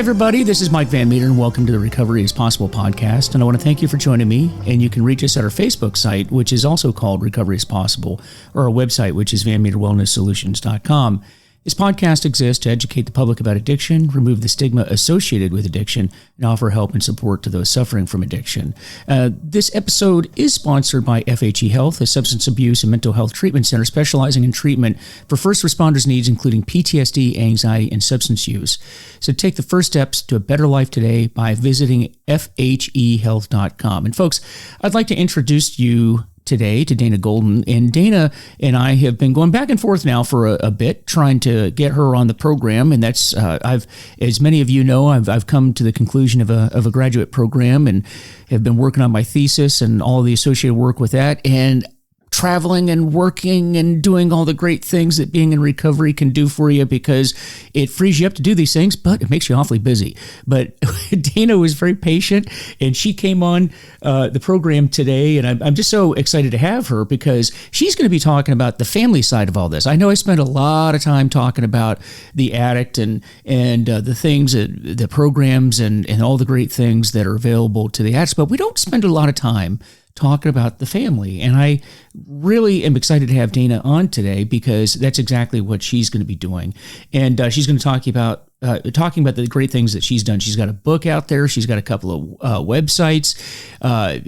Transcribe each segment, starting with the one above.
everybody, this is Mike Van Meter, and welcome to the Recovery is Possible podcast. And I want to thank you for joining me. And you can reach us at our Facebook site, which is also called Recovery is Possible, or our website, which is vanmeterwellnesssolutions.com. This podcast exists to educate the public about addiction, remove the stigma associated with addiction, and offer help and support to those suffering from addiction. This episode is sponsored by FHE Health, a substance abuse and mental health treatment center specializing in treatment for first responders' needs, including PTSD, anxiety, and substance use. So take the first steps to a better life today by visiting FHEHealth.com. And folks, I'd like to introduce you today to Dana Golden. And Dana and I have been going back and forth now for a bit, trying to get her on the program. And that's, as many of you know, I've come to the conclusion of a graduate program and have been working on my thesis and all the associated work with that, and traveling and working and doing all the great things that being in recovery can do for you, because it frees you up to do these things, but it makes you awfully busy. But Dana was very patient, and she came on the program today, and I'm just so excited to have her, because she's going to be talking about the family side of all this. I know I spent a lot of time talking about the addict and the things, the programs and all the great things that are available to the addicts, but we don't spend a lot of time talking about the family. And I really am excited to have Dana on today, because that's exactly what she's going to be doing. And she's going to talking about the great things that she's done. She's got a book out there. She's got a couple of websites.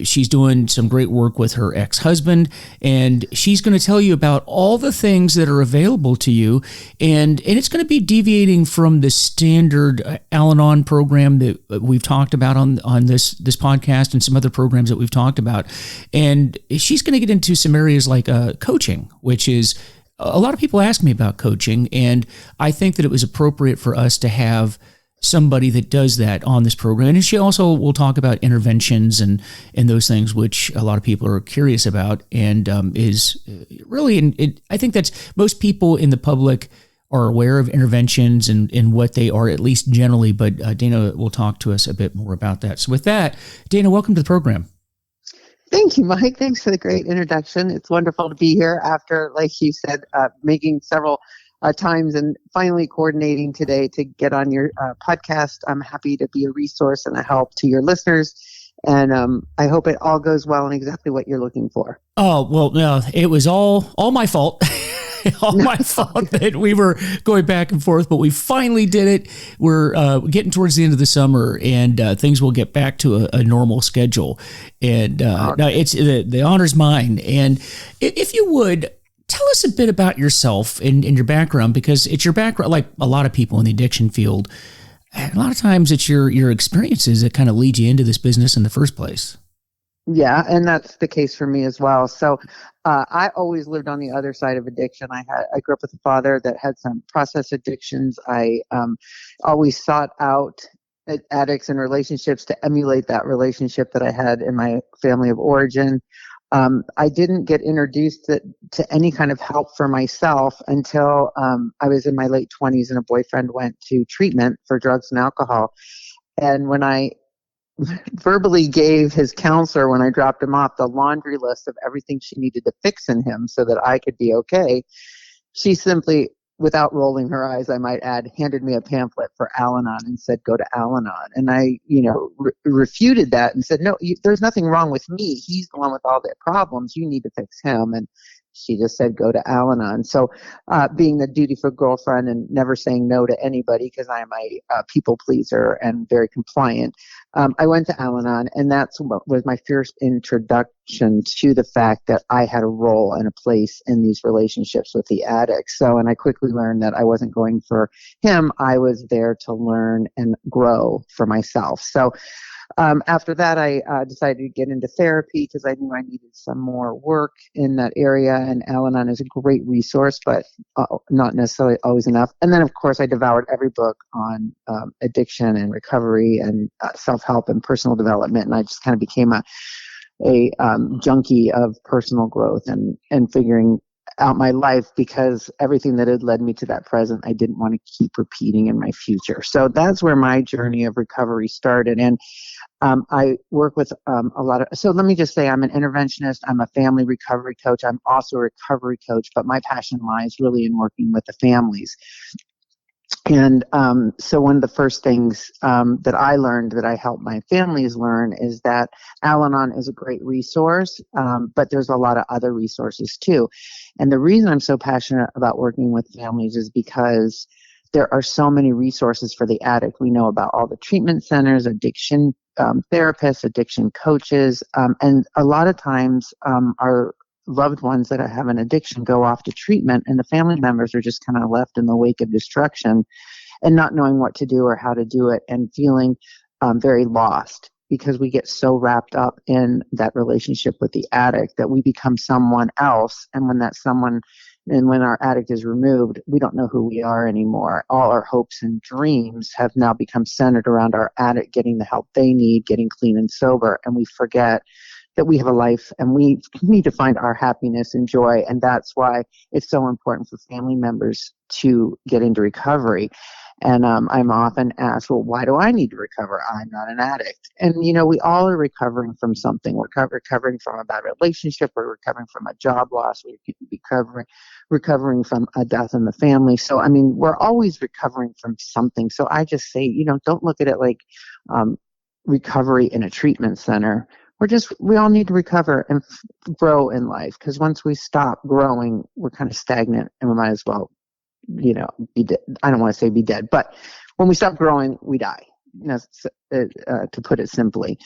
She's doing some great work with her ex-husband, and she's going to tell you about all the things that are available to you. And it's going to be deviating from the standard Al-Anon program that we've talked about on this podcast and some other programs that we've talked about. And she's going to get into some areas like coaching, which is, a lot of people ask me about coaching, and I think that it was appropriate for us to have somebody that does that on this program. And she also will talk about interventions and those things, which a lot of people are curious about, and is really, I think that's, most people in the public are aware of interventions and what they are, at least generally, but Dana will talk to us a bit more about that. So with that, Dana, welcome to the program. Thank you, Mike. Thanks for the great introduction. It's wonderful to be here after, like you said, making several times and finally coordinating today to get on your podcast. I'm happy to be a resource and a help to your listeners. And I hope it all goes well and exactly what you're looking for. Oh, well, no, it was all my fault. All my fault that we were going back and forth, but we finally did it. We're getting towards the end of the summer, and things will get back to a normal schedule. And no, it's the honor's mine. And if you would, tell us a bit about yourself and your background, because it's your background, like a lot of people in the addiction field. A lot of times it's your experiences that kind of lead you into this business in the first place. Yeah, and that's the case for me as well. So I always lived on the other side of addiction. I grew up with a father that had some process addictions. I always sought out addicts and relationships to emulate that relationship that I had in my family of origin. I didn't get introduced to any kind of help for myself until I was in my late 20s, and a boyfriend went to treatment for drugs and alcohol. And when I verbally gave his counselor, when I dropped him off, the laundry list of everything she needed to fix in him so that I could be okay, she simply, without rolling her eyes, I might add, handed me a pamphlet for Al-Anon and said, go to Al-Anon. And I, refuted that and said, no, there's nothing wrong with me. He's the one with all the problems. You need to fix him. And she just said, go to Al-Anon. So being a dutiful girlfriend and never saying no to anybody, because I'm a people pleaser and very compliant, I went to Al-Anon, and that's what was my first introduction to the fact that I had a role and a place in these relationships with the addicts. So, and I quickly learned that I wasn't going for him. I was there to learn and grow for myself. So after that, I decided to get into therapy, because I knew I needed some more work in that area. And Al-Anon is a great resource, but not necessarily always enough. And then, of course, I devoured every book on addiction and recovery and self-help and personal development. And I just kind of became a junkie of personal growth and figuring out my life, because everything that had led me to that present, I didn't want to keep repeating in my future. So that's where my journey of recovery started. And I work with so let me just say, I'm an interventionist. I'm a family recovery coach. I'm also a recovery coach, but my passion lies really in working with the families. And so one of the first things that I learned, that I help my families learn, is that Al-Anon is a great resource, but there's a lot of other resources too. And the reason I'm so passionate about working with families is because there are so many resources for the addict. We know about all the treatment centers, addiction therapists, addiction coaches, and a lot of times our loved ones that have an addiction go off to treatment, and the family members are just kind of left in the wake of destruction and not knowing what to do or how to do it, and feeling very lost, because we get so wrapped up in that relationship with the addict that we become someone else. And when our addict is removed, we don't know who we are anymore. All our hopes and dreams have now become centered around our addict getting the help they need, getting clean and sober, and we forget that we have a life and we need to find our happiness and joy. And that's why it's so important for family members to get into recovery. And I'm often asked, well, why do I need to recover? I'm not an addict. And, we all are recovering from something. We're recovering from a bad relationship. We're recovering from a job loss. We're recovering from a death in the family. So, we're always recovering from something. So I just say, don't look at it like recovery in a treatment center. We all need to recover and grow in life, because once we stop growing, we're kind of stagnant, and we might as well, be dead. I don't want to say be dead, but when we stop growing, we die, to put it simply.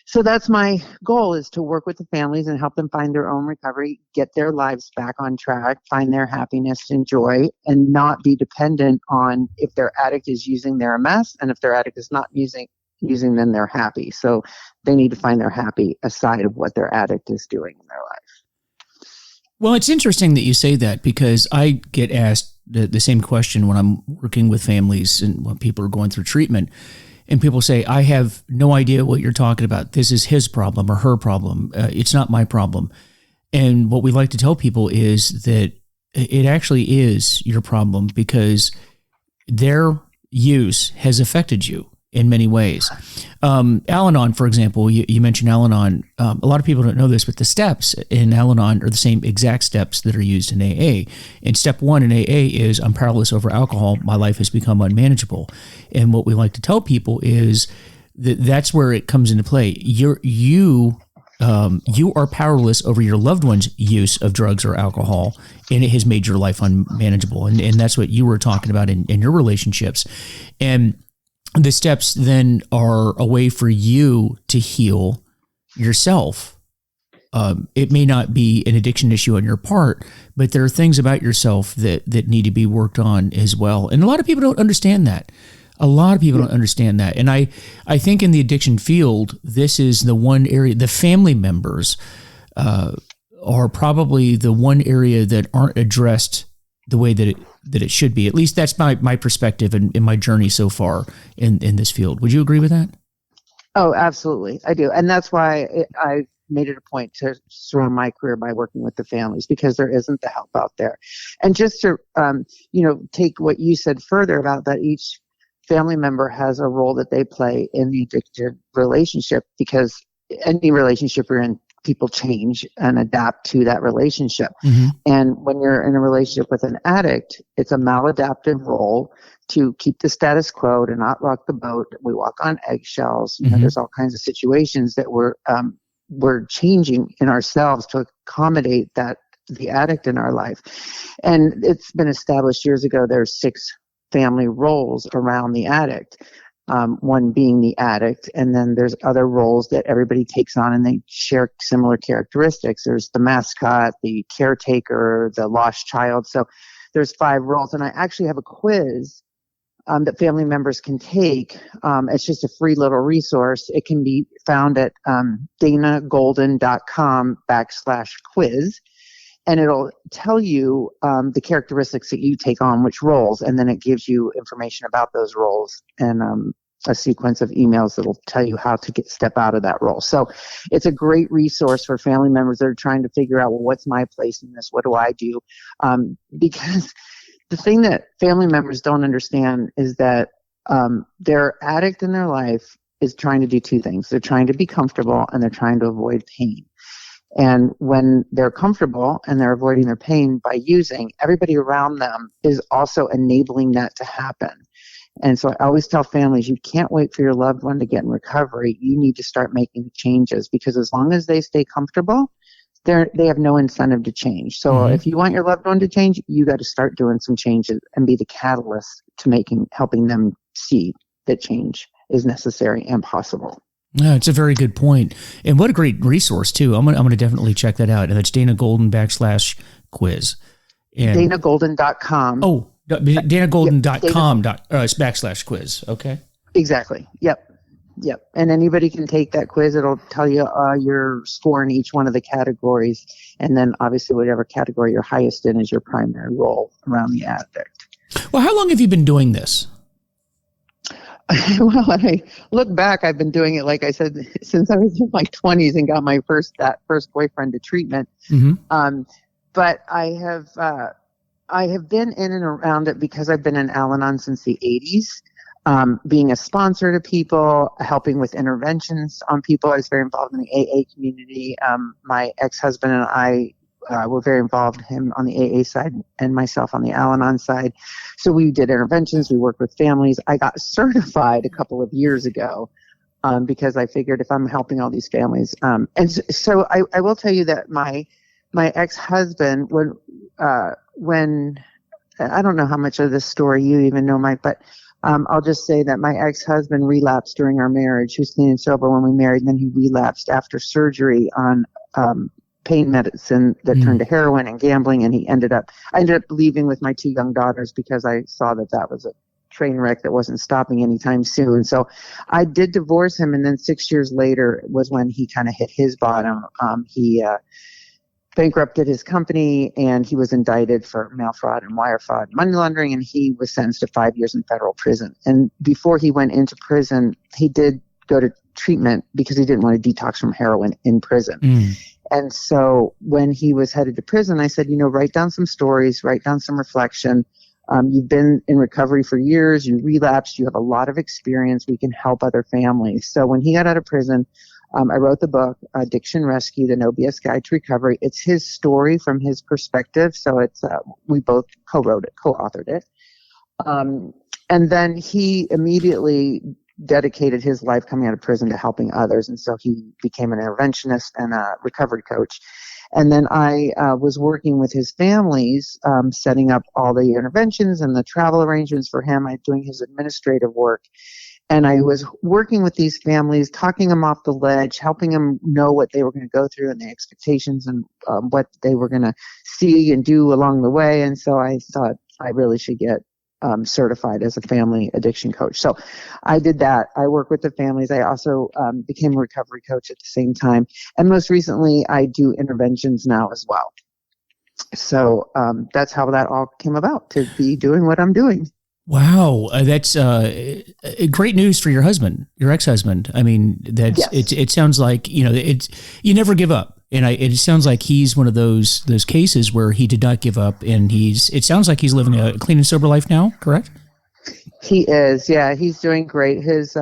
So that's my goal, is to work with the families and help them find their own recovery, get their lives back on track, find their happiness and joy, and not be dependent on if their addict is using, they're a mess, and if their addict is not using, then they're happy. So they need to find their happy aside of what their addict is doing in their life. Well, it's interesting that you say that, because I get asked the same question when I'm working with families and when people are going through treatment. And people say, I have no idea what you're talking about. This is his problem or her problem. It's not my problem. And what we like to tell people is that it actually is your problem, because their use has affected you in many ways. Al-Anon, for example, you mentioned Al-Anon. A lot of people don't know this, but the steps in Al-Anon are the same exact steps that are used in AA. And step 1 in AA is, I'm powerless over alcohol. My life has become unmanageable. And what we like to tell people is that that's where it comes into play. You are powerless over your loved one's use of drugs or alcohol, and it has made your life unmanageable. And that's what you were talking about in your relationships. And the steps then are a way for you to heal yourself. It may not be an addiction issue on your part, but there are things about yourself that need to be worked on as well. And a lot of people don't understand that. And I think in the addiction field, this is the one area, the family members are probably the one area that aren't addressed the way that it should be. At least that's my perspective in my journey so far in this field. Would you agree with that? Oh, absolutely. I do. And that's why I made it a point to surround my career by working with the families, because there isn't the help out there. And just to, take what you said further about that each family member has a role that they play in the addicted relationship, because any relationship you're in, people change and adapt to that relationship. Mm-hmm. And when you're in a relationship with an addict, it's a maladaptive role to keep the status quo, to not rock the boat. We walk on eggshells. Mm-hmm. There's all kinds of situations that we're changing in ourselves to accommodate the addict in our life. And it's been established years ago, there's 6 family roles around the addict. One being the addict, and then there's other roles that everybody takes on, and they share similar characteristics. There's the mascot, the caretaker, the lost child. So there's 5 roles, and I actually have a quiz that family members can take. It's just a free little resource. It can be found at danagolden.com/quiz. And it'll tell you the characteristics that you take on, which roles, and then it gives you information about those roles and a sequence of emails that'll tell you how to step out of that role. So it's a great resource for family members that are trying to figure out, well, what's my place in this? What do I do? Because the thing that family members don't understand is that their addict in their life is trying to do 2 things. They're trying to be comfortable, and they're trying to avoid pain. And when they're comfortable and they're avoiding their pain by using, everybody around them is also enabling that to happen. And so I always tell families, you can't wait for your loved one to get in recovery. You need to start making changes, because as long as they stay comfortable, they have no incentive to change. So if you want your loved one to change, you got to start doing some changes and be the catalyst to helping them see that change is necessary and possible. Yeah, it's a very good point. And what a great resource, too. I'm gonna definitely check that out. And that's Dana Golden /quiz. And DanaGolden.com. Oh, DanaGolden.com /quiz. Okay. Exactly. Yep. And anybody can take that quiz. It'll tell you your score in each one of the categories. And then obviously whatever category you're highest in is your primary role around the addict. Well, how long have you been doing this? Well, when I look back, I've been doing it, like I said, since I was in my 20s and got my first boyfriend to treatment. But I have been in and around it because I've been in Al-Anon since the 80s. Being a sponsor to people, helping with interventions on people. I was very involved in the AA community. My ex-husband and I were very involved, him on the AA side and myself on the Al-Anon side. So we did interventions. We worked with families. I got certified a couple of years ago because I figured if I'm helping all these families. And so I will tell you that my ex-husband, when I don't know how much of this story you even know, Mike, but I'll just say that my ex-husband relapsed during our marriage. He was clean and sober when we married, and then he relapsed after surgery on pain medicine that turned to heroin and gambling, and I ended up leaving with my 2 young daughters because I saw that was a train wreck that wasn't stopping anytime soon. So I did divorce him, and then 6 years later was when he kind of hit his bottom. He bankrupted his company, and he was indicted for mail fraud and wire fraud, money laundering, and he was sentenced to 5 years in federal prison. And before he went into prison, he did go to treatment because he didn't want to detox from heroin in prison. And so when he was headed to prison, I said, write down some stories, write down some reflection. You've been in recovery for years, you relapsed, you have a lot of experience, we can help other families. So when he got out of prison, I wrote the book, Addiction Rescue, the No BS Guide to Recovery. It's his story from his perspective. So it's we both co-authored it. And then he immediately dedicated his life coming out of prison to helping others. And so he became an interventionist and a recovery coach. And then I was working with his families, setting up all the interventions and the travel arrangements for him. I was doing his administrative work. And I was working with these families, talking them off the ledge, helping them know what they were going to go through and the expectations and what they were going to see and do along the way. And so I thought I really should get certified as a family addiction coach. So I did that. I work with the families. I also became a recovery coach at the same time. And most recently, I do interventions now as well. So that's how that all came about, to be doing what I'm doing. Wow, that's great news for your husband, your ex-husband. I mean, that's yes. It sounds like you never give up, and it sounds like he's one of those cases where he did not give up, and it sounds like he's living a clean and sober life now. Correct? He is, yeah. He's doing great. His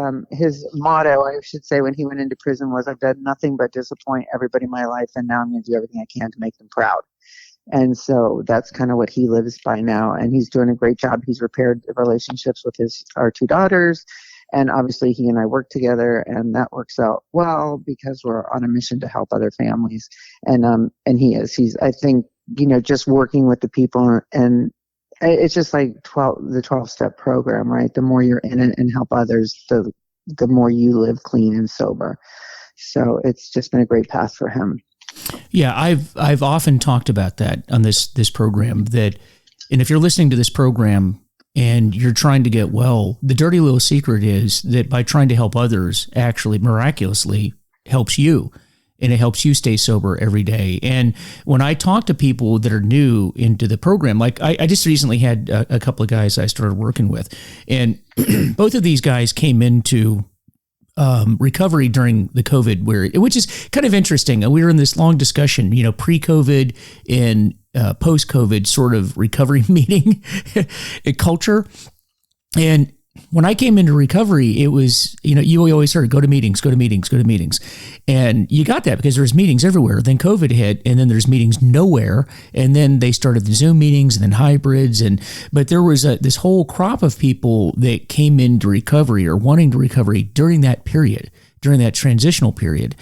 motto, I should say, when he went into prison was, "I've done nothing but disappoint everybody in my life, and now I'm going to do everything I can to make them proud." And so that's kind of what he lives by now. And he's doing a great job. He's repaired the relationships with our 2 daughters. And obviously he and I work together, and that works out well because we're on a mission to help other families. And he's, I think, just working with the people, and it's just like the 12-step program, right? The more you're in it and help others, the more you live clean and sober. So it's just been a great path for him. Yeah, I've often talked about that on this program, and if you're listening to this program and you're trying to get well, the dirty little secret is that by trying to help others, actually miraculously helps you, and it helps you stay sober every day. And when I talk to people that are new into the program, like I just recently had a couple of guys I started working with, and both of these guys came into recovery during the COVID, which is kind of interesting. We were in this long discussion, pre-COVID and post-COVID sort of recovery meeting culture. And when I came into recovery, it was, you always heard, go to meetings, go to meetings, go to meetings. And you got that because there's meetings everywhere. Then COVID hit, and then there's meetings nowhere. And then they started the Zoom meetings and then hybrids. But there was this whole crop of people that came into recovery or wanting to recovery during that period, during that transitional period.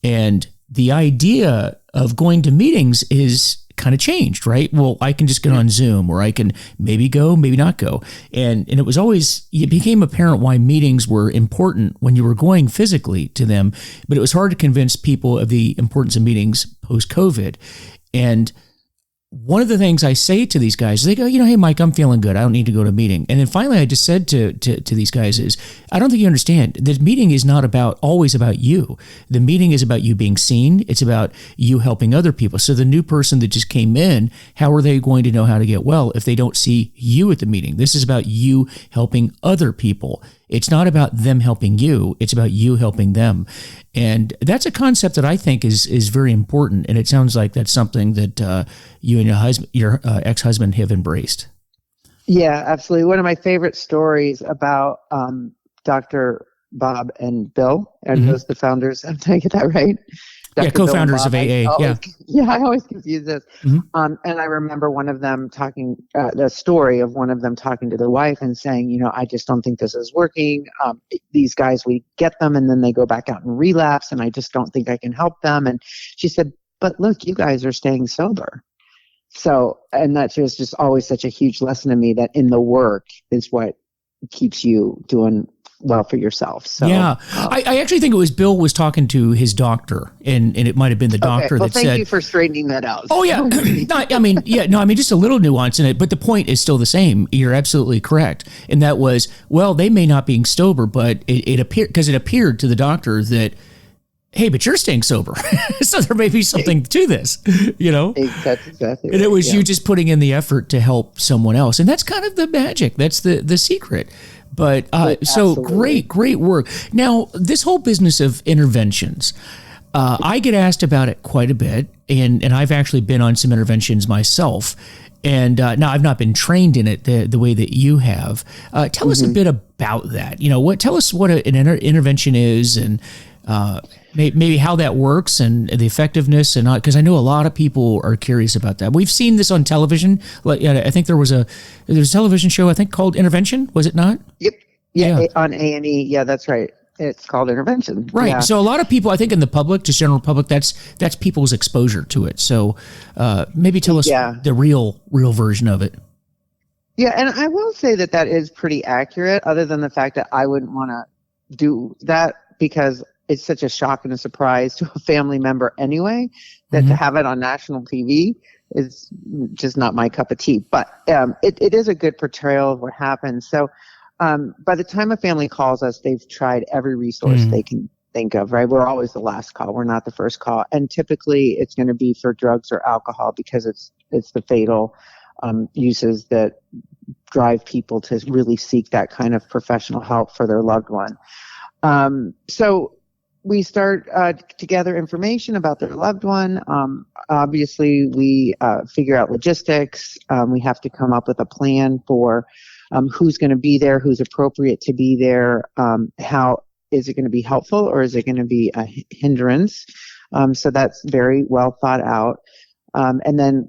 And the idea of going to meetings is kind of changed, right? Well, I can just get on Zoom, or I can maybe go, maybe not go. And it was always, it became apparent why meetings were important when you were going physically to them, but it was hard to convince people of the importance of meetings post-COVID. And one of the things I say to these guys, they go, hey, Mike, I'm feeling good. I don't need to go to a meeting. And then finally, I just said to these guys is, I don't think you understand. The meeting is not always about you. The meeting is about you being seen. It's about you helping other people. So the new person that just came in, how are they going to know how to get well if they don't see you at the meeting? This is about you helping other people. It's not about them helping you. It's about you helping them. And that's a concept that I think is very important. And it sounds like that's something that you and your ex-husband have embraced. Yeah, absolutely. One of my favorite stories about Dr. Bob and Bill, and those the founders. Did I get that right? Yeah, co-founders of AA. I always confuse this. And I remember one of them talking, the story of one of them talking to the wife and saying, I just don't think this is working. These guys, we get them and then they go back out and relapse, and I just don't think I can help them. And she said, but look, you guys are staying sober. So, and that was just always such a huge lesson to me, that in the work is what keeps you doing well for yourself. So yeah, I actually think it was Bill was talking to his doctor, and it might have been the doctor that said. Thank you for straightening that out. Oh yeah, just a little nuance in it, but the point is still the same. You're absolutely correct, and that was, well, they may not be sober, but it appeared to the doctor that, hey, but you're staying sober, so there may be something to this, That's exactly right. And it was you just putting in the effort to help someone else, and that's kind of the magic. That's the secret. But so great work. Now, this whole business of interventions, I get asked about it quite a bit, and I've actually been on some interventions myself. And now I've not been trained in it the way that you have. Tell us a bit about that. Tell us what an intervention is, and maybe how that works and the effectiveness, and because I know a lot of people are curious about that. We've seen this on television. Like, I think there was a television show, I think, called Intervention. Was it not? Yep. Yeah. On A&E. Yeah, that's right. It's called Intervention. Right. Yeah. So a lot of people, I think in the public, just general public, that's people's exposure to it. So maybe tell us the real version of it. Yeah, and I will say that is pretty accurate, other than the fact that I wouldn't want to do that because it's such a shock and a surprise to a family member anyway, that to have it on national TV is just not my cup of tea. But it is a good portrayal of what happens. So by the time a family calls us, they've tried every resource they can think of, right? We're always the last call. We're not the first call. And typically it's going to be for drugs or alcohol, because it's the fatal uses that drive people to really seek that kind of professional help for their loved one. So we start to gather information about their loved one. Obviously, we figure out logistics. We have to come up with a plan for who's going to be there, who's appropriate to be there, how is it going to be helpful, or is it going to be a hindrance? So that's very well thought out. And then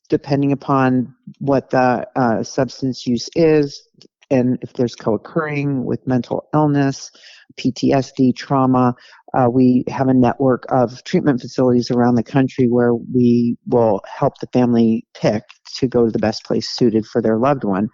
depending upon what the substance use is, and if there's co-occurring with mental illness, PTSD, trauma, we have a network of treatment facilities around the country where we will help the family pick to go to the best place suited for their loved one.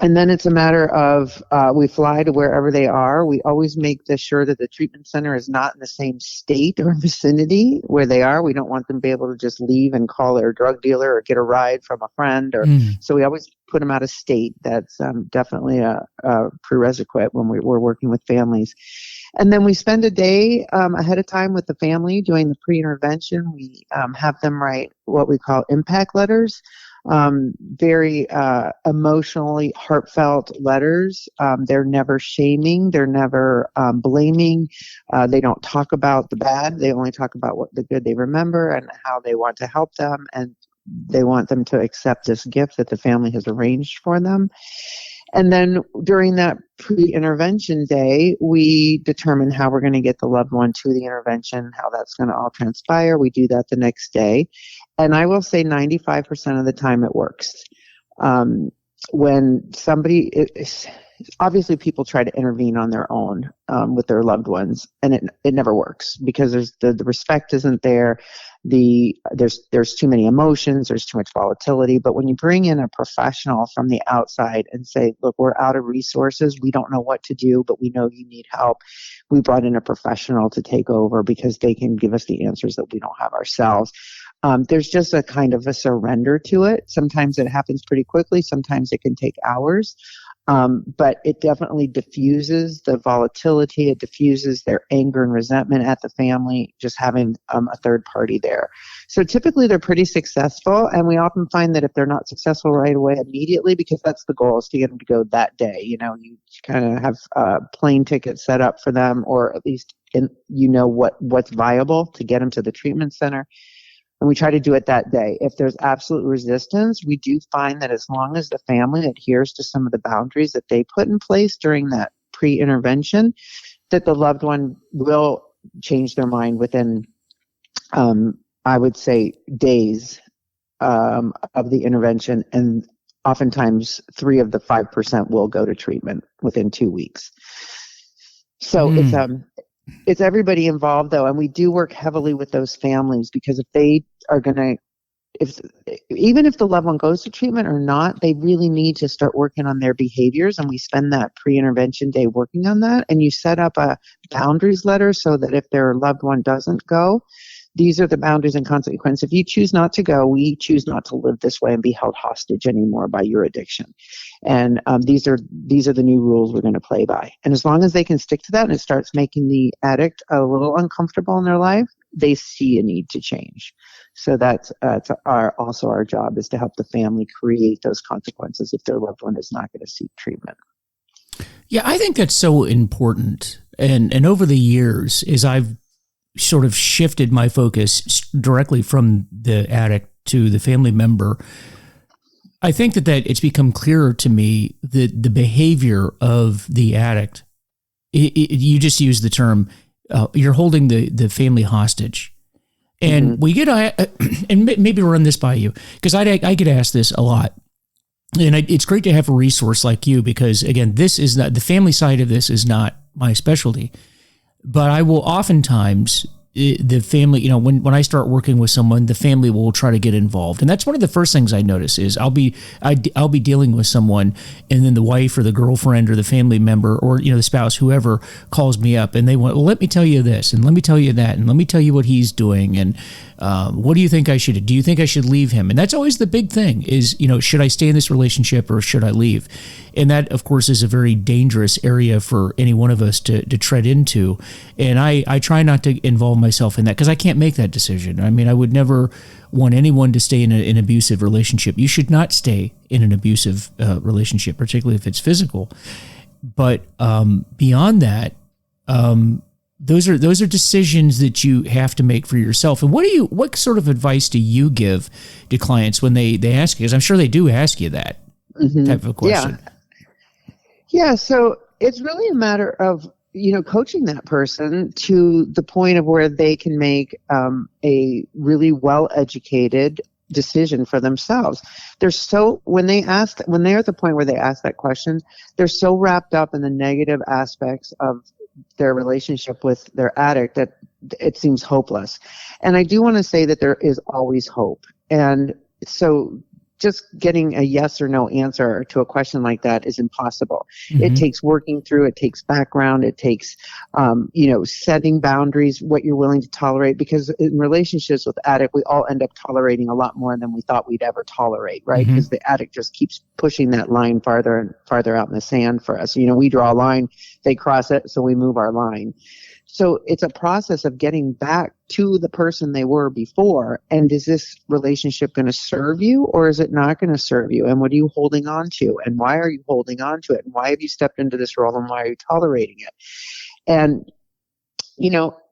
And then it's a matter of we fly to wherever they are. We always make sure that the treatment center is not in the same state or vicinity where they are. We don't want them to be able to just leave and call their drug dealer or get a ride from a friend. So we always put them out of state. That's definitely a prerequisite when we're working with families. And then we spend a day ahead of time with the family doing the pre-intervention. We have them write what we call impact letters. Very emotionally heartfelt letters. They're never shaming. They're never blaming. They don't talk about the bad. They only talk about what the good they remember and how they want to help them. And they want them to accept this gift that the family has arranged for them. And then during that pre-intervention day, we determine how we're going to get the loved one to the intervention, how that's going to all transpire. We do that the next day. And I will say 95% of the time it works. When somebody, obviously people try to intervene on their own with their loved ones, and it never works because there's the respect isn't there. There's too many emotions, there's too much volatility. But when you bring in a professional from the outside and say, look, we're out of resources, we don't know what to do, but we know you need help. We brought in a professional to take over because they can give us the answers that we don't have ourselves. There's just a kind of a surrender to it. Sometimes it happens pretty quickly. Sometimes it can take hours. But it definitely diffuses the volatility. It diffuses their anger and resentment at the family, just having a third party there. So typically they're pretty successful. And we often find that if they're not successful right away immediately, because that's the goal, is to get them to go that day. You kind of have plane tickets set up for them, or at least what's viable to get them to the treatment center. And we try to do it that day. If there's absolute resistance, we do find that as long as the family adheres to some of the boundaries that they put in place during that pre-intervention, that the loved one will change their mind within, I would say, days of the intervention. And oftentimes 3 of the 5% will go to treatment within 2 weeks. So it's everybody involved, though, and we do work heavily with those families, because if they are going to, even if the loved one goes to treatment or not, they really need to start working on their behaviors, and we spend that pre-intervention day working on that. And you set up a boundaries letter so that if their loved one doesn't go, these are the boundaries and consequences. If you choose not to go, we choose not to live this way and be held hostage anymore by your addiction. And these are the new rules we're going to play by. And as long as they can stick to that, and it starts making the addict a little uncomfortable in their life, they see a need to change. So that's also our job, is to help the family create those consequences if their loved one is not going to seek treatment. Yeah, I think that's so important. And over the years, as I've sort of shifted my focus directly from the addict to the family member, I think that it's become clearer to me that the behavior of the addict, you just use the term, you're holding the family hostage. And we get, and maybe run this by you, because I get asked this a lot. And it's great to have a resource like you, because again, this is not, the family side of this is not my specialty. But I will oftentimes, the family, when I start working with someone, the family will try to get involved. And that's one of the first things I notice is I'll be dealing with someone, and then the wife or the girlfriend or the family member or, the spouse, whoever, calls me up and they want, well, let me tell you this, and let me tell you that, and let me tell you what he's doing. And what do you think I should do? Do you think I should leave him? And that's always the big thing is, should I stay in this relationship or should I leave? And that, of course, is a very dangerous area for any one of us to tread into. And I try not to involve myself in that, because I can't make that decision. I mean, I would never want anyone to stay in an abusive relationship. You should not stay in an abusive relationship, particularly if it's physical. But beyond that, those are decisions that you have to make for yourself. And what sort of advice do you give to clients when they ask you? Because I'm sure they do ask you that type of question. Yeah. So it's really a matter of, coaching that person to the point of where they can make a really well-educated decision for themselves. When they're at the point where they ask that question, they're so wrapped up in the negative aspects of their relationship with their addict that it seems hopeless. And I do want to say that there is always hope. And so just getting a yes or no answer to a question like that is impossible. It takes working through, it takes background, it takes, setting boundaries, what you're willing to tolerate, because in relationships with addict, we all end up tolerating a lot more than we thought we'd ever tolerate, right? Because the addict just keeps pushing that line farther and farther out in the sand for us. We draw a line, they cross it, so we move our line. So it's a process of getting back to the person they were before. And is this relationship going to serve you, or is it not going to serve you? And what are you holding on to? And why are you holding on to it? And why have you stepped into this role, and why are you tolerating it? And,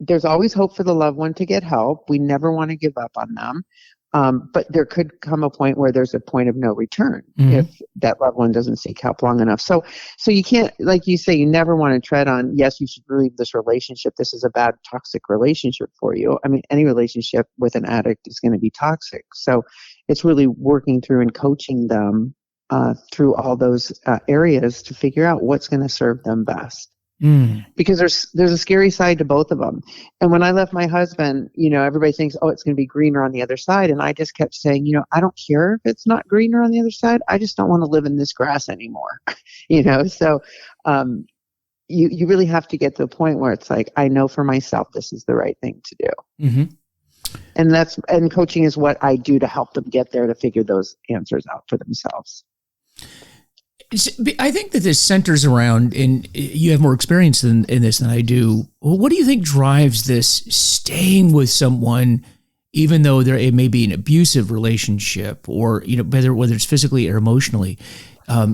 there's always hope for the loved one to get help. We never want to give up on them. But there could come a point where there's a point of no return if that loved one doesn't seek help long enough. So you can't, like you say, you never want to tread on, yes, you should leave this relationship. This is a bad, toxic relationship for you. I mean, any relationship with an addict is going to be toxic. So it's really working through and coaching them through all those areas to figure out what's going to serve them best. Because there's a scary side to both of them. And when I left my husband, everybody thinks, oh, it's going to be greener on the other side. And I just kept saying, I don't care if it's not greener on the other side. I just don't want to live in this grass anymore. So you really have to get to the point where it's like, I know for myself, this is the right thing to do. And coaching is what I do to help them get there, to figure those answers out for themselves. I think that this centers around, and you have more experience in this than I do. What do you think drives this staying with someone, even though it may be an abusive relationship, or whether it's physically or emotionally?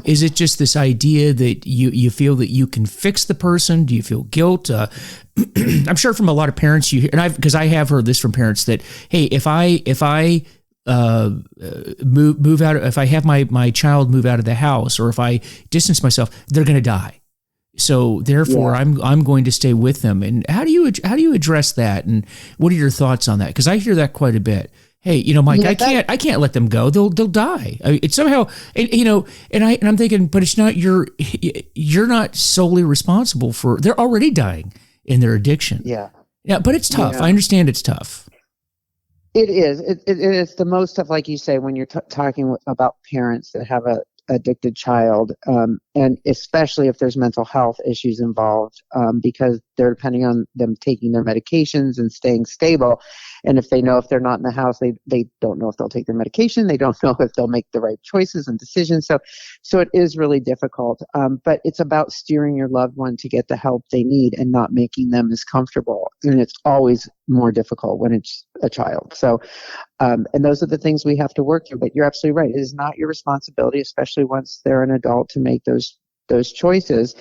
Is it just this idea that you feel that you can fix the person? Do you feel guilt? I'm sure from a lot of parents because I have heard this from parents that, hey, if I move out, if I have my child move out of the house, or if I distance myself, they're going to die. So therefore, I'm going to stay with them. And how do you address that? And what are your thoughts on that? Because I hear that quite a bit. Hey, Mike, I can't let them go. They'll die. It's somehow, and I'm thinking, but it's not you're not solely responsible for. They're already dying in their addiction. Yeah. But it's tough. I understand it's tough. It is. It's the most tough, like you say, when you're talking about parents that have a addicted child, and especially if there's mental health issues involved, because they're depending on them taking their medications and staying stable. And if they're not in the house, they don't know if they'll take their medication. They don't know if they'll make the right choices and decisions. So it is really difficult. But it's about steering your loved one to get the help they need and not making them as comfortable. And it's always more difficult when it's a child. So, and those are the things we have to work through. But you're absolutely right. It is not your responsibility, especially once they're an adult, to make those choices.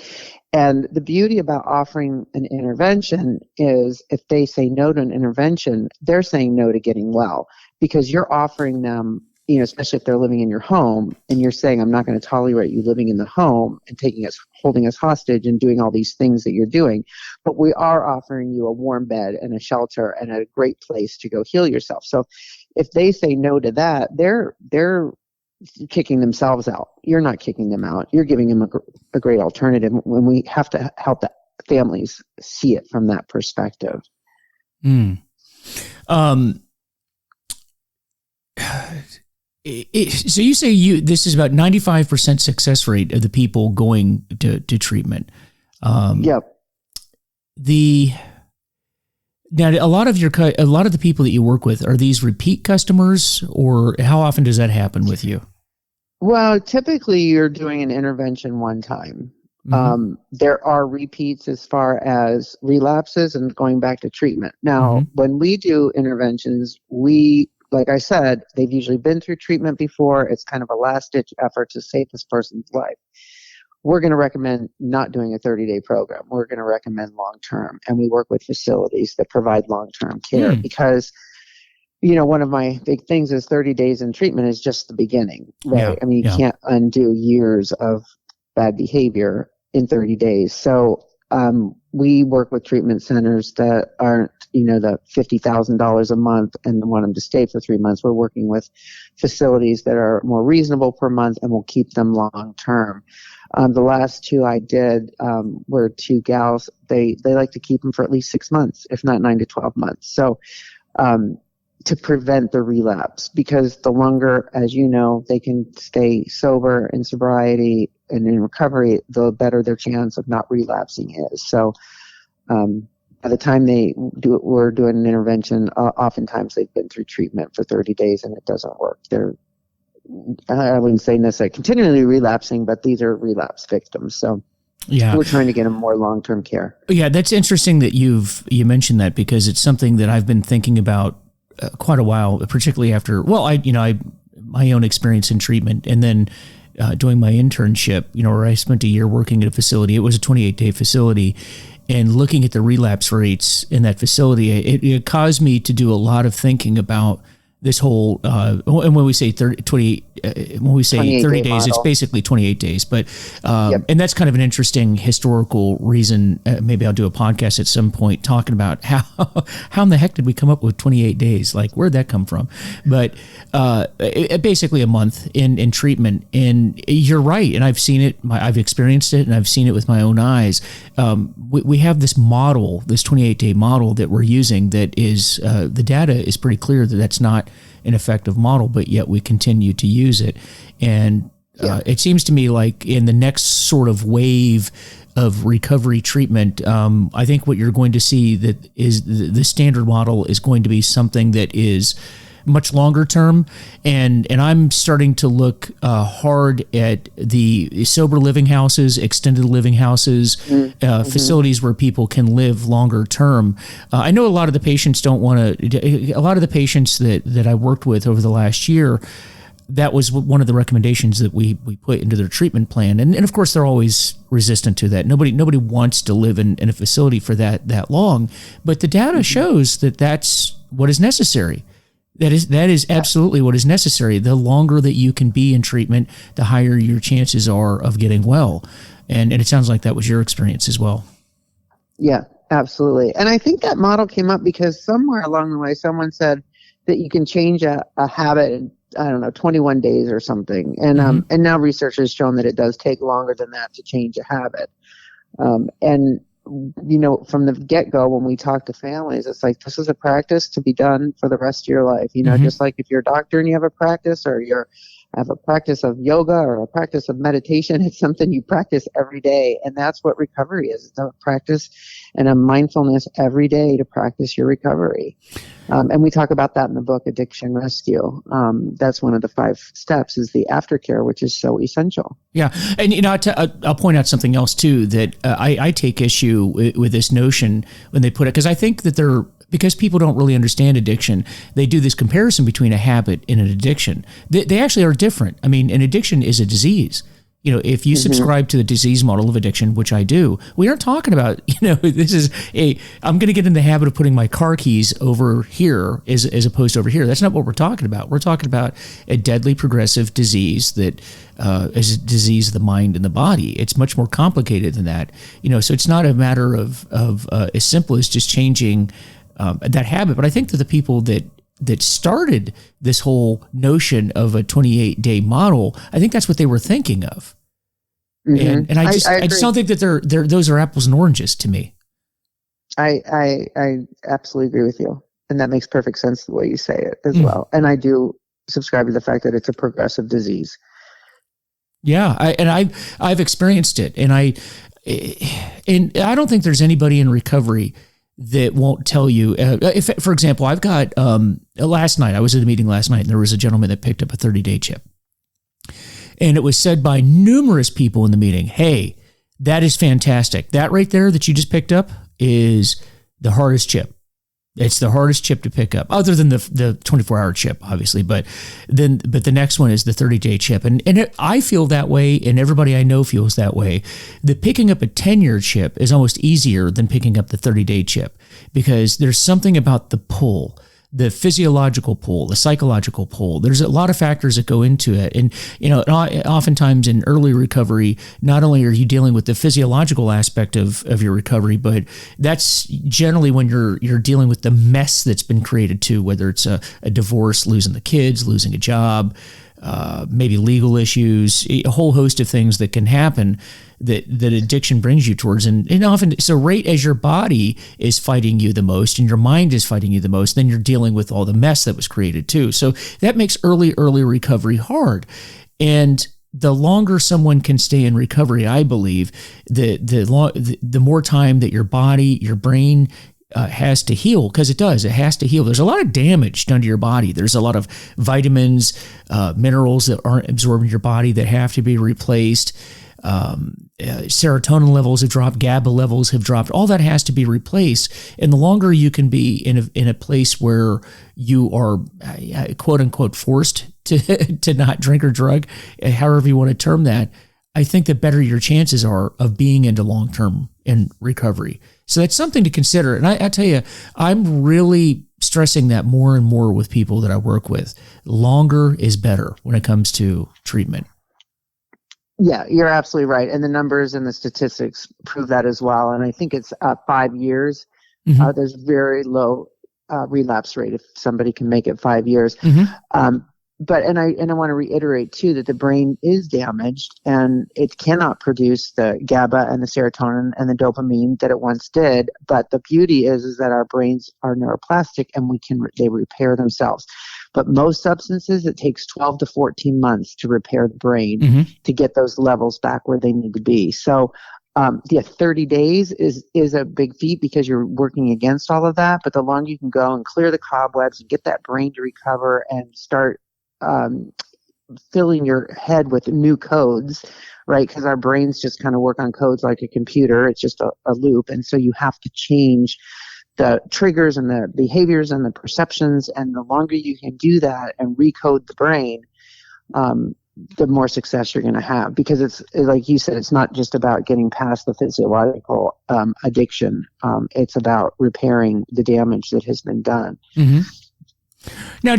And the beauty about offering an intervention is, if they say no to an intervention, they're saying no to getting well, because you're offering them, especially if they're living in your home, and you're saying, I'm not going to tolerate you living in the home and holding us hostage and doing all these things that you're doing. But we are offering you a warm bed and a shelter and a great place to go heal yourself. So if they say no to that, they're kicking themselves out. You're not kicking them out. You're giving them a great alternative, when we have to help the families see it from that perspective. So you say this is about 95% success rate of the people going to treatment. Yep. Now, a lot of the people that you work with, are these repeat customers, or how often does that happen with you? Well, typically you're doing an intervention one time. There are repeats as far as relapses and going back to treatment. Now, when we do interventions, like I said, they've usually been through treatment before. It's kind of a last-ditch effort to save this person's life. We're going to recommend not doing a 30-day program. We're going to recommend long-term, and we work with facilities that provide long-term care, because one of my big things is 30 days in treatment is just the beginning, right? Yeah, I mean, you can't undo years of bad behavior in 30 days. So we work with treatment centers that aren't, the $50,000 a month and want them to stay for 3 months. We're working with facilities that are more reasonable per month, and will keep them long term. The last two I did were two gals. They like to keep them for at least 6 months, if not 9 to 12 months. So to prevent the relapse, because the longer, as you know, they can stay sober in sobriety and in recovery, the better their chance of not relapsing is. So by the time we're doing an intervention, oftentimes they've been through treatment for 30 days and it doesn't work. I wouldn't say necessarily continually relapsing, but these are relapse victims. So we're trying to get them more long-term care. Yeah, that's interesting that you mentioned that, because it's something that I've been thinking about quite a while, particularly after, my own experience in treatment, and then doing my internship, where I spent a year working at a facility. It was a 28-day facility, and looking at the relapse rates in that facility, it caused me to do a lot of thinking about this whole, and when we say 30 days, model. it's basically 28 days. But, Yep. and that's kind of an interesting historical reason. Maybe I'll do a podcast at some point talking about how in the heck did we come up with 28 days? Like, where'd that come from? But basically a month in treatment. And you're right. And I've seen it, I've experienced it, and I've seen it with my own eyes. We have this model, this 28-day model that we're using that is, the data is pretty clear that that's not an effective model, but yet we continue to use it. And it seems to me like in the next sort of wave of recovery treatment, I think what you're going to see that is the standard model is going to be something that is much longer term. And I'm starting to look hard at the sober living houses, extended living houses, facilities where people can live longer term. I know a lot of the patients don't want to, a lot of the patients that I worked with over the last year, that was one of the recommendations that we put into their treatment plan. And of course, they're always resistant to that. Nobody wants to live in a facility for that long. But the data shows that that's what is necessary. That is absolutely what is necessary. The longer that you can be in treatment, the higher your chances are of getting well. And it sounds like that was your experience as well. Yeah, absolutely. And I think that model came up because somewhere along the way, someone said that you can change a habit in, I don't know, 21 days or something. And and now research has shown that it does take longer than that to change a habit. And you know, from the get-go, when we talk to families, it's like, this is a practice to be done for the rest of your life. You know, just like if you're a doctor and you have a practice, or have a practice of yoga or a practice of meditation, it's something you practice every day. And that's what recovery is. It's a practice and a mindfulness every day to practice your recovery. And we talk about that in the book, Addiction Rescue. That's one of the 5 steps, is the aftercare, which is so essential. Yeah. And, you know, I'll point out something else, too, that I take issue with this notion when they put it, because I think that because people don't really understand addiction, they do this comparison between a habit and an addiction. They actually are different. I mean, an addiction is a disease. You know, if you subscribe to the disease model of addiction, which I do, we aren't talking about, you know, I'm going to get in the habit of putting my car keys over here as opposed to over here. That's not what we're talking about. We're talking about a deadly progressive disease that is a disease of the mind and the body. It's much more complicated than that. You know, so it's not a matter of as simple as just changing that habit. But I think that the people that started this whole notion of a 28-day model, I think that's what they were thinking of. And I just don't think that those are apples and oranges to me. I absolutely agree with you. And that makes perfect sense the way you say it as well. And I do subscribe to the fact that it's a progressive disease. Yeah. I've experienced it. And I don't think there's anybody in recovery that won't tell you. If, for example, I've got, last night, I was at a meeting last night, and there was a gentleman that picked up a 30-day chip. And it was said by numerous people in the meeting, hey, that is fantastic. That right there that you just picked up is the hardest chip. It's the hardest chip to pick up, other than the 24-hour chip, obviously. But the next one is the 30-day chip. And I feel that way, and everybody I know feels that way. The picking up a 10-year chip is almost easier than picking up the 30-day chip, because there's something about the pull, the physiological pull, the psychological pull. There's a lot of factors that go into it. And, you know, oftentimes in early recovery, not only are you dealing with the physiological aspect of your recovery, but that's generally when you're dealing with the mess that's been created too, whether it's a divorce, losing the kids, losing a job, maybe legal issues, a whole host of things that can happen that addiction brings you towards. And often, so right as your body is fighting you the most and your mind is fighting you the most, then you're dealing with all the mess that was created too. So that makes early recovery hard. And the longer someone can stay in recovery, I believe, the more time that your body, your brain, has to heal, because it has to heal. There's a lot of damage done to your body. There's a lot of vitamins, minerals that aren't absorbed in your body that have to be replaced. Serotonin levels have dropped, GABA levels have dropped. All that has to be replaced. And the longer you can be in a place where you are quote unquote forced to not drink or drug, however you want to term that, I think the better your chances are of being into long-term in recovery. So that's something to consider. And I tell you, I'm really stressing that more and more with people that I work with. Longer is better when it comes to treatment. Yeah, you're absolutely right. And the numbers and the statistics prove that as well. And I think it's 5 years. Mm-hmm. There's very low relapse rate if somebody can make it 5 years. Mm-hmm. But I want to reiterate too that the brain is damaged and it cannot produce the GABA and the serotonin and the dopamine that it once did. But the beauty is that our brains are neuroplastic and they repair themselves. But most substances, it takes 12 to 14 months to repair the brain to get those levels back where they need to be. So 30 days is a big feat because you're working against all of that. But the longer you can go and clear the cobwebs and get that brain to recover and start filling your head with new codes, right? Because our brains just kind of work on codes like a computer. It's just a loop. And so you have to change the triggers and the behaviors and the perceptions. And the longer you can do that and recode the brain, the more success you're going to have. Because it's like you said, it's not just about getting past the physiological addiction. It's about repairing the damage that has been done. Mm-hmm. Now,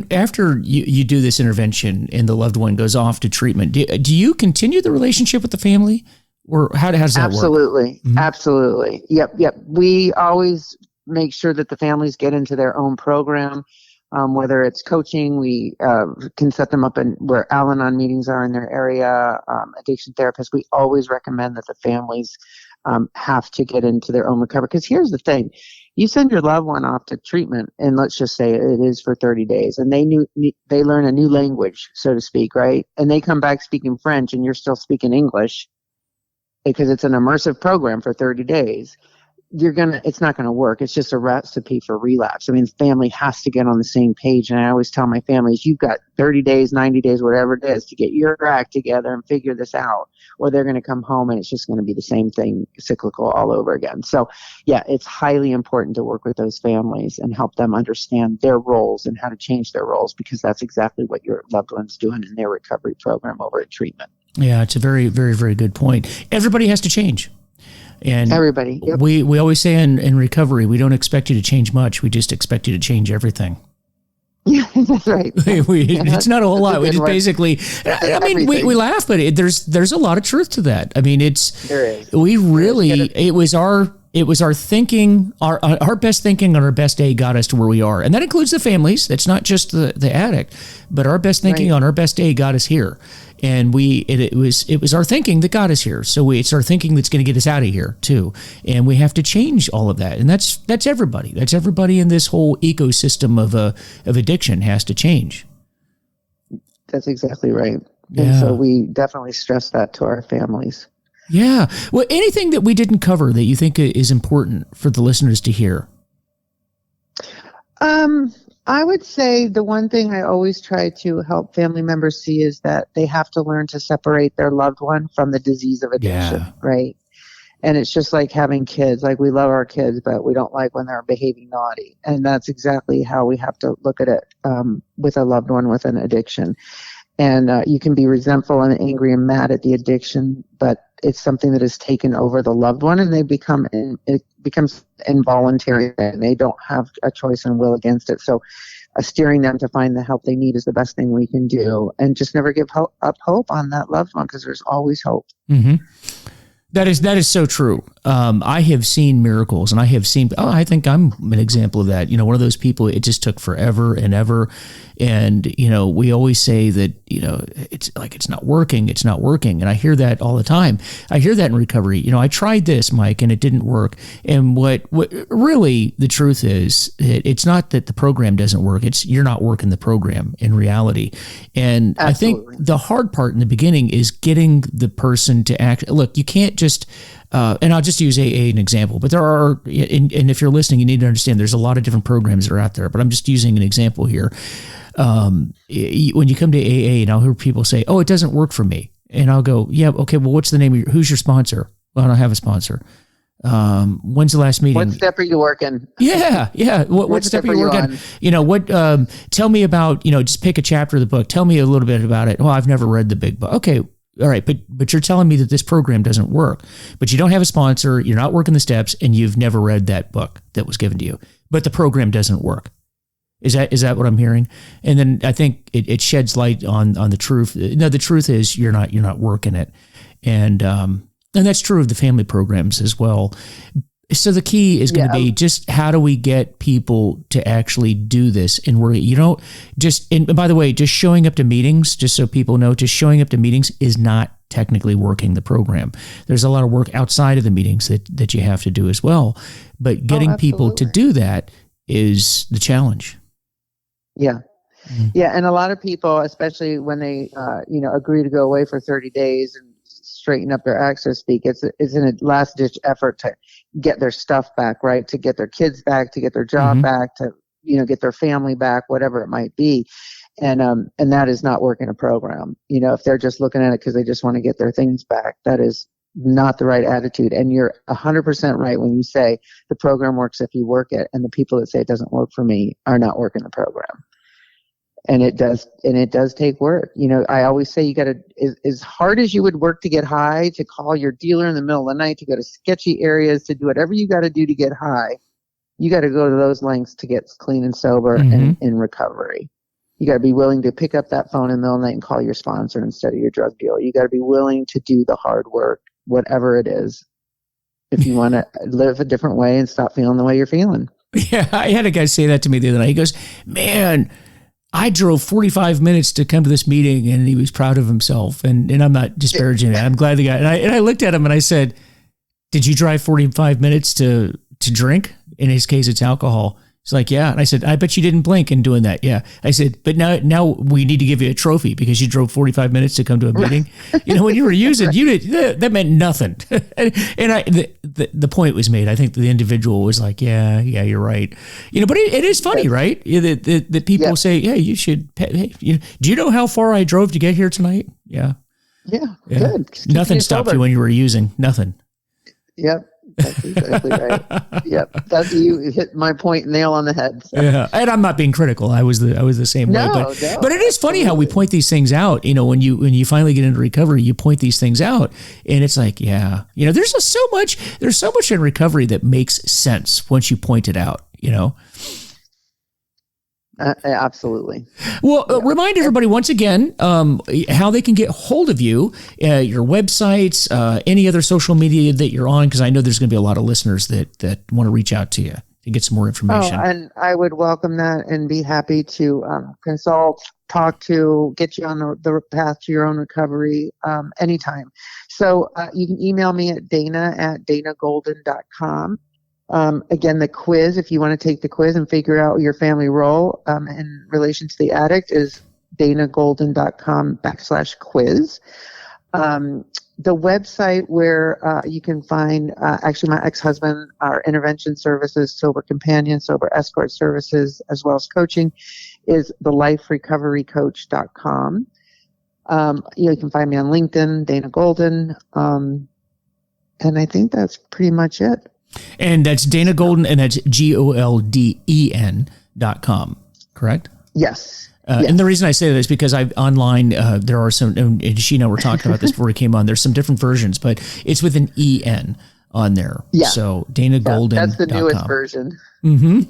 after you do this intervention and the loved one goes off to treatment, do you continue the relationship with the family, or how does that work? Absolutely. Mm-hmm. Absolutely. Yep. We always make sure that the families get into their own program, whether it's coaching. We can set them up where Al-Anon meetings are in their area, addiction therapists. We always recommend that the families have to get into their own recovery. Because here's the thing. You send your loved one off to treatment, and let's just say it is for 30 days, and they learn a new language, so to speak, right? And they come back speaking French, and you're still speaking English because it's an immersive program for 30 days. It's not going to work. It's just a recipe for relapse. I mean, the family has to get on the same page. And I always tell my families, you've got 30 days, 90 days, whatever it is, to get your act together and figure this out, or they're going to come home and it's just going to be the same thing, cyclical all over again. So yeah, it's highly important to work with those families and help them understand their roles and how to change their roles, because that's exactly what your loved one's doing in their recovery program over at treatment. Yeah, it's a very, very, very good point. Everybody has to change. And everybody. Yep. We always say in recovery, we don't expect you to change much. We just expect you to change everything. Yeah, that's right. It's not a whole lot. We just basically, I mean, we laugh, but there's a lot of truth to that. I mean, there is. We really, it was our thinking, our best thinking on our best day got us to where we are. And that includes the families. That's not just the addict, but our best thinking on our best day got us here. And it was our thinking that got us here. So it's our thinking that's going to get us out of here too. And we have to change all of that. And that's everybody. That's everybody in this whole ecosystem of addiction has to change. That's exactly right. Yeah. And so we definitely stress that to our families. Yeah. Well, anything that we didn't cover that you think is important for the listeners to hear? I would say the one thing I always try to help family members see is that they have to learn to separate their loved one from the disease of addiction, right? And it's just like having kids. Like, we love our kids, but we don't like when they're behaving naughty. And that's exactly how we have to look at it with a loved one with an addiction. And you can be resentful and angry and mad at the addiction, but it's something that has taken over the loved one, and it becomes involuntary, and they don't have a choice and will against it. So steering them to find the help they need is the best thing we can do, and just never give up hope on that loved one, because there's always hope. Mm-hmm. That is so true. I have seen miracles, and I think I'm an example of that. One of those people, it just took forever and ever. And, we always say that, it's like, it's not working. And I hear that all the time. I hear that in recovery. I tried this, Mike, and it didn't work. And what really the truth is, it's not that the program doesn't work. It's you're not working the program in reality. And Absolutely. I think the hard part in the beginning is getting the person to act. Look, you can't just, and I'll just use AA an example, but there are, and if you're listening, you need to understand there's a lot of different programs that are out there, but I'm just using an example here. When you come to AA, and I'll hear people say, "Oh, it doesn't work for me," and I'll go, "Yeah, okay. Well, what's the name of who's your sponsor?" Well, I don't have a sponsor. When's the last meeting? What step are you working? Yeah. What step are you working? Tell me about, just pick a chapter of the book. Tell me a little bit about it. Well, I've never read the big book. Okay. All right. But you're telling me that this program doesn't work, but you don't have a sponsor. You're not working the steps, and you've never read that book that was given to you. but the program doesn't work. Is that what I'm hearing? And then I think it sheds light on the truth. No, the truth is you're not working it, and that's true of the family programs as well. So the key is going to be just how do we get people to actually do this? And and by the way, just showing up to meetings, just so people know, just showing up to meetings is not technically working the program. There's a lot of work outside of the meetings that you have to do as well. But getting people to do that is the challenge. Yeah. Mm-hmm. Yeah. And a lot of people, especially when they, agree to go away for 30 days and straighten up their act, so to speak, it's in a last ditch effort to get their stuff back, right? To get their kids back, to get their job back, to, get their family back, whatever it might be. And that is not working a program. If they're just looking at it because they just want to get their things back, that is not the right attitude. And you're 100% right when you say the program works if you work it, and the people that say it doesn't work for me are not working the program. And it does take work. I always say you got to, as hard as you would work to get high, to call your dealer in the middle of the night, to go to sketchy areas, to do whatever you got to do to get high, you got to go to those lengths to get clean and sober and in recovery. You got to be willing to pick up that phone in the middle of the night and call your sponsor instead of your drug dealer. You got to be willing to do the hard work, whatever it is, if you want to live a different way and stop feeling the way you're feeling. Yeah, I had a guy say that to me the other night. He goes, man, I drove 45 minutes to come to this meeting, and he was proud of himself. And I'm not disparaging that. I'm glad the guy, and I looked at him and I said, did you drive 45 minutes to drink? In his case, it's alcohol. He's like, yeah. And I said, I bet you didn't blink in doing that. Yeah. I said, but now we need to give you a trophy because you drove 45 minutes to come to a meeting. When you were using, that meant nothing. and the point was made. I think the individual was like, yeah, you're right. But it is funny, right? That people say, yeah, you should. Hey, do you know how far I drove to get here tonight? Yeah. Yeah. Good. Nothing stopped you when you were using. Nothing. Yep. That's exactly right. Yep, you hit my point, nail on the head. So. Yeah, and I'm not being critical. I was the same way. But it is funny how we point these things out. When you finally get into recovery, you point these things out, and it's like, there's so much in recovery that makes sense once you point it out. Absolutely. Well, remind everybody once again how they can get hold of you, your websites, any other social media that you're on, because I know there's going to be a lot of listeners that want to reach out to you to get some more information. Oh, and I would welcome that and be happy to consult, talk to, get you on the path to your own recovery anytime. So you can email me at dana@danagolden.com. Again, the quiz, if you want to take the quiz and figure out your family role in relation to the addict, is danagolden.com/quiz. The website where you can find actually my ex-husband, our intervention services, sober companion, sober escort services, as well as coaching, is theliferecoverycoach.com. You can find me on LinkedIn, Dana Golden, and I think that's pretty much it. And that's Dana Golden, and that's GOLDEN.com, correct? Yes. Yes. And the reason I say that is because online, there are some, and she and I were talking about this before we came on, there's some different versions, but it's with an EN on there. Yeah. So DanaGolden.com. That's the newest version. Mm-hmm.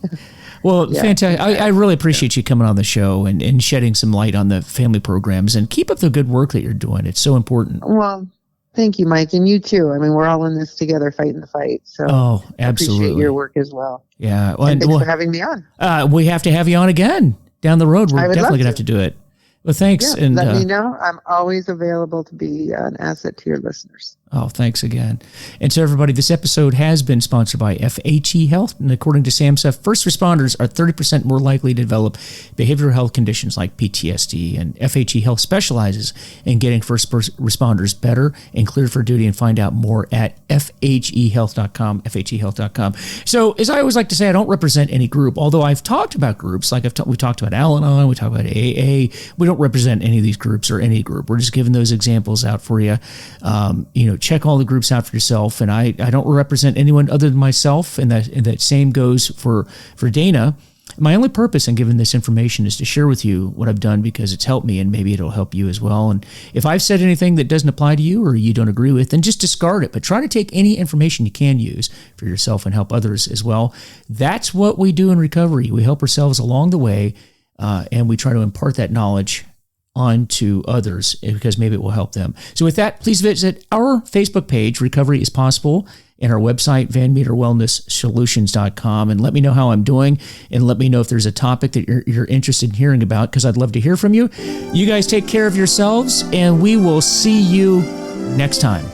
Well, fantastic. I really appreciate you coming on the show and shedding some light on the family programs, and keep up the good work that you're doing. It's so important. Well, thank you, Mike, and you too. I mean, we're all in this together, fighting the fight. So, absolutely, I appreciate your work as well. Yeah, and thanks for having me on. We have to have you on again down the road. We're definitely gonna have to do it. Well, thanks. Yeah, and let me know. I'm always available to be an asset to your listeners. Oh, thanks again. And so, everybody, this episode has been sponsored by FHE Health. And according to SAMHSA, first responders are 30% more likely to develop behavioral health conditions like PTSD. And FHE Health specializes in getting first responders better and cleared for duty. And find out more at FHEhealth.com, FHEhealth.com. So, as I always like to say, I don't represent any group, although I've talked about groups. Like we talked about Al-Anon, we talked about AA. We don't represent any of these groups or any group. We're just giving those examples out for you. Check all the groups out for yourself. And I don't represent anyone other than myself. And that same goes for Dana. My only purpose in giving this information is to share with you what I've done because it's helped me, and maybe it'll help you as well. And if I've said anything that doesn't apply to you or you don't agree with, then just discard it. But try to take any information you can use for yourself and help others as well. That's what we do in recovery. We help ourselves along the way, and we try to impart that knowledge onto others because maybe it will help them. So with that, please visit our Facebook page, Recovery is Possible, and our website, VanMeterWellnessSolutions.com, and let me know how I'm doing, and let me know if there's a topic that you're interested in hearing about, because I'd love to hear from you. You guys take care of yourselves, and we will see you next time.